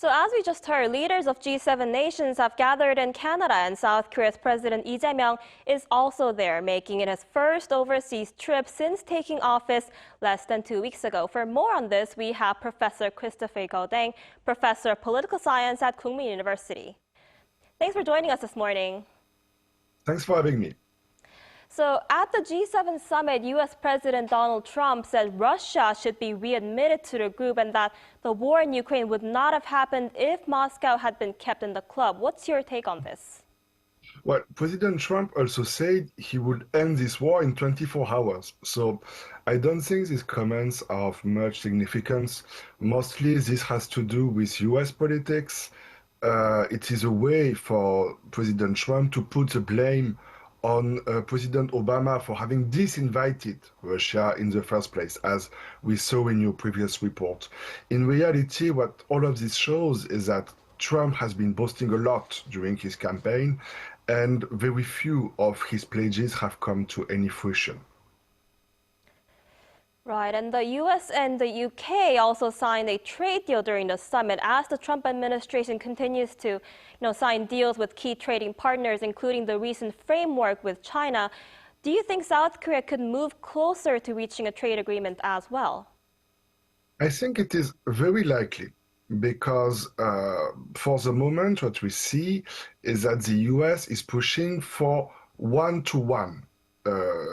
So as we just heard, leaders of G7 nations have gathered in Canada, and South Korea's President Jae-myung is also there, making it his first overseas trip since taking office less than 2 weeks ago. For more on this, we have Professor Christophe Gaudin, Professor of Political Science at Kookmin University. Thanks for joining us this morning. Thanks for having me. So at the G7 summit, U.S. President Donald Trump said Russia should be readmitted to the group and that the war in Ukraine would not have happened if Moscow had been kept in the club. What's your take on this? Well, President Trump also said he would end this war in 24 hours. So I don't think these comments are of much significance. Mostly this has to do with U.S. politics. It is a way for President Trump to put the blame on President Obama for having disinvited Russia in the first place, as we saw in your previous report. In reality, what all of this shows is that Trump has been boasting a lot during his campaign, and very few of his pledges have come to any fruition. Right, and the U.S. and the U.K. also signed a trade deal during the summit as the Trump administration continues to sign deals with key trading partners, including the recent framework with China. Do you think South Korea could move closer to reaching a trade agreement as well? I think it is very likely because for the moment, what we see is that the U.S. is pushing for one-to-one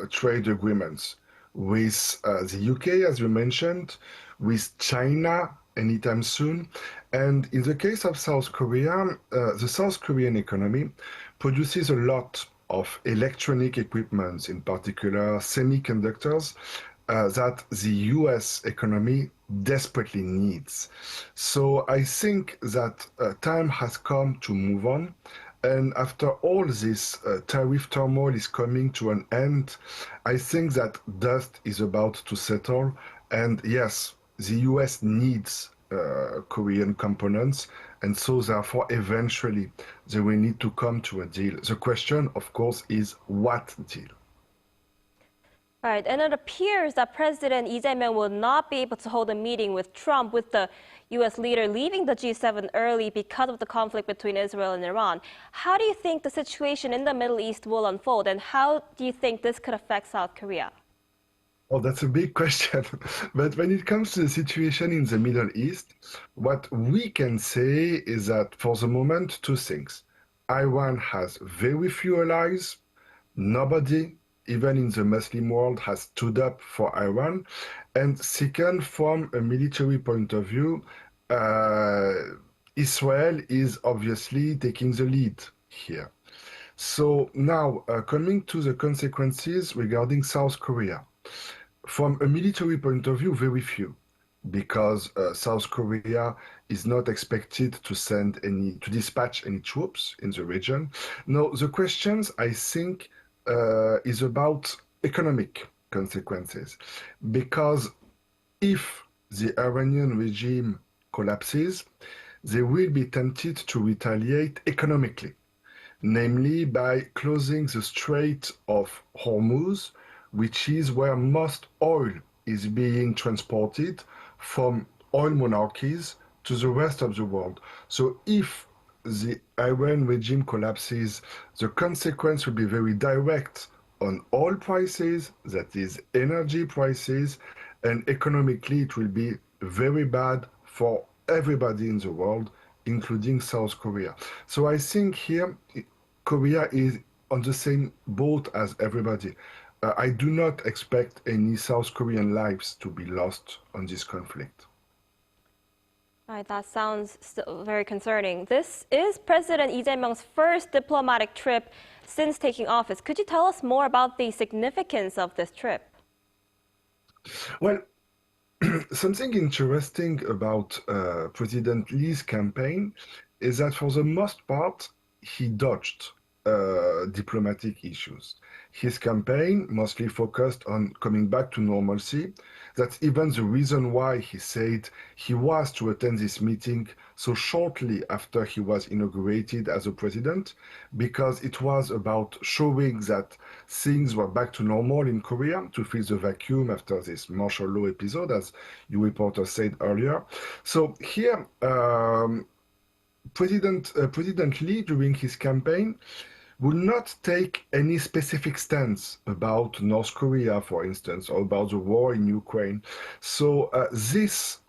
trade agreements with the UK, as you mentioned, with China anytime soon. And in the case of South Korea, the South Korean economy produces a lot of electronic equipment, in particular semiconductors, that the US economy desperately needs. So I think that time has come to move on. And after all this tariff turmoil is coming to an end, I think that dust is about to settle. And yes, the US needs Korean components. And so therefore, eventually, they will need to come to a deal. The question, of course, is what deal? All right, and it appears that President Jae-myung will not be able to hold a meeting with Trump, with the U.S. leader leaving the G7 early because of the conflict between Israel and Iran. How do you think the situation in the Middle East will unfold, and how do you think this could affect South Korea? Oh, that's a big question. But when it comes to the situation in the Middle East, what we can say is that for the moment, two things. Iran has very few allies. Nobody, even in the Muslim world, has stood up for Iran. And second, from a military point of view, Israel is obviously taking the lead here. So now, coming to the consequences regarding South Korea. From a military point of view, very few, because South Korea is not expected to dispatch any troops in the region. No, the questions, I think, is about economic consequences, because if the Iranian regime collapses, they will be tempted to retaliate economically, namely by closing the Strait of Hormuz, which is where most oil is being transported from oil monarchies to the rest of the world. So if the Iran regime collapses, the consequence will be very direct on oil prices, that is energy prices, and economically it will be very bad for everybody in the world, including South Korea. So I think here Korea is on the same boat as everybody. I do not expect any South Korean lives to be lost on this conflict. All right, that sounds still very concerning. This is President Jae-myung's first diplomatic trip since taking office. Could you tell us more about the significance of this trip? Well, something interesting about President Lee's campaign is that for the most part, he dodged diplomatic issues. His campaign mostly focused on coming back to normalcy. That's even the reason why he said he was to attend this meeting so shortly after he was inaugurated as a president, because it was about showing that things were back to normal in Korea, to fill the vacuum after this martial law episode, as you reporter said earlier. So here, President Lee, during his campaign, would not take any specific stance about North Korea, for instance, or about the war in Ukraine. So this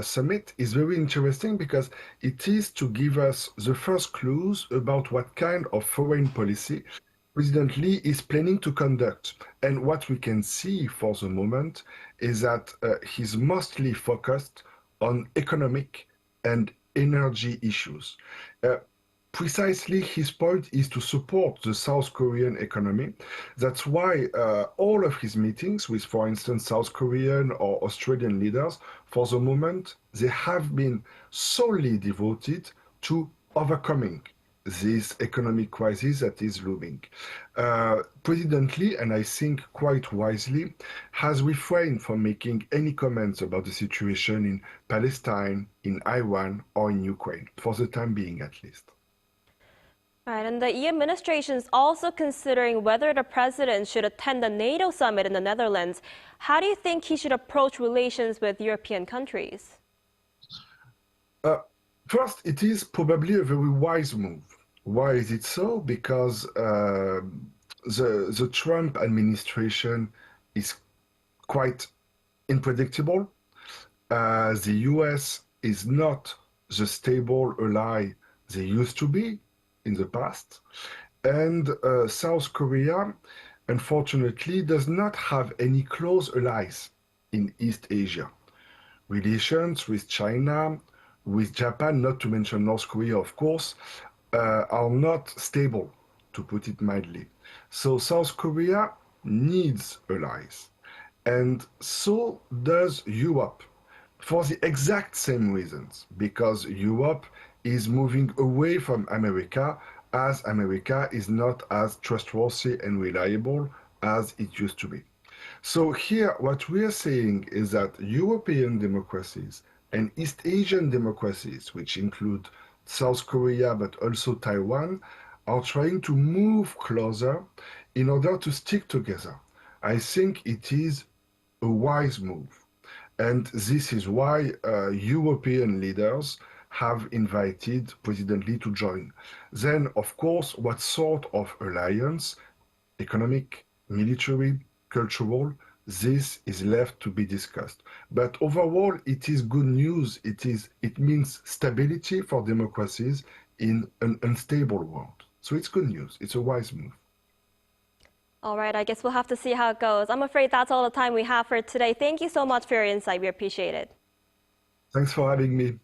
summit is very interesting because it is to give us the first clues about what kind of foreign policy President Lee is planning to conduct. And what we can see for the moment is that he's mostly focused on economic and energy issues. Precisely his point is to support the South Korean economy. That's why all of his meetings with, for instance, South Korean or Australian leaders, for the moment, they have been solely devoted to overcoming this economic crisis that is looming. President Lee, and I think quite wisely, has refrained from making any comments about the situation in Palestine, in Iran, or in Ukraine, for the time being at least. Right, and the EU administration is also considering whether the president should attend the NATO summit in the Netherlands. How do you think he should approach relations with European countries? First, it is probably a very wise move. Why is it so? Because the Trump administration is quite unpredictable. The US is not the stable ally they used to be in the past. And South Korea, unfortunately, does not have any close allies in East Asia. Relations with China, with Japan, not to mention North Korea, of course, are not stable, to put it mildly. So South Korea needs allies. And so does Europe, for the exact same reasons, because Europe is moving away from America, as America is not as trustworthy and reliable as it used to be. So here, what we are saying is that European democracies and East Asian democracies, which include South Korea but also Taiwan, are trying to move closer in order to stick together. I think it is a wise move. And this is why European leaders have invited President Lee to join. Then, of course, what sort of alliance, economic, military, cultural, this is left to be discussed. But overall, it is good news. It means stability for democracies in an unstable world. So it's good news. It's a wise move. All right, I guess we'll have to see how it goes. I'm afraid that's all the time we have for today. Thank you so much for your insight. We appreciate it. Thanks for having me.